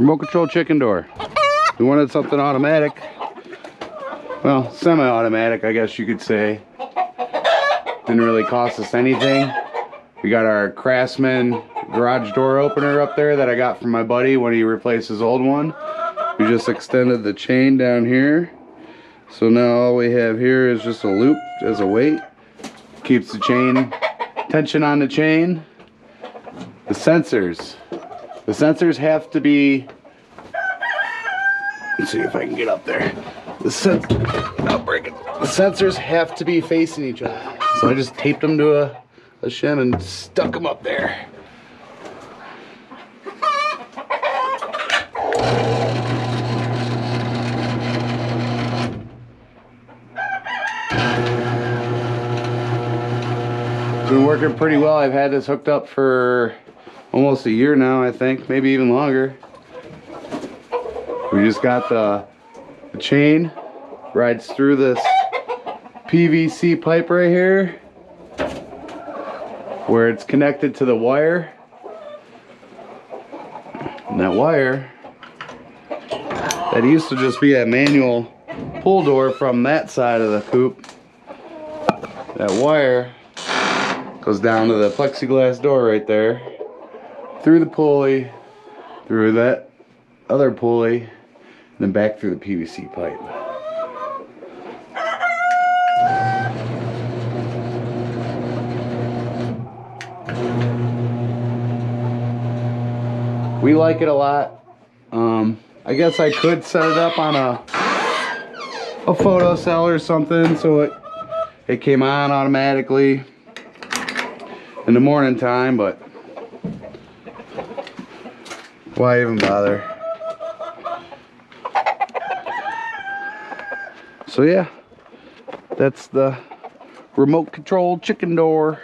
Remote control chicken door. We wanted something automatic. Well, semi-automatic, I guess you could say. Didn't really cost us anything. We got our Craftsman garage door opener up there that I got from my buddy when he replaced his old one. We just extended the chain down here. So now all we have here is just a loop as a weight. Keeps the chain, tension on the chain. The sensors. The sensors have to be, let's see if I can get up there. I'll break it. The sensors have to be facing each other. So I just taped them to a shim and stuck them up there. It's been working pretty well. I've had this hooked up for almost a year now, I think, maybe even longer. We just got the chain rides through this PVC pipe right here where it's connected to the wire, and that wire, that used to just be a manual pull door from that side of the coop. That wire goes down to the plexiglass door right there, through the pulley, through that other pulley, and then back through the PVC pipe. We like it a lot. I guess I could set it up on a photo cell or something so it came on automatically in the morning time, but why even bother? So yeah, that's the remote control chicken door.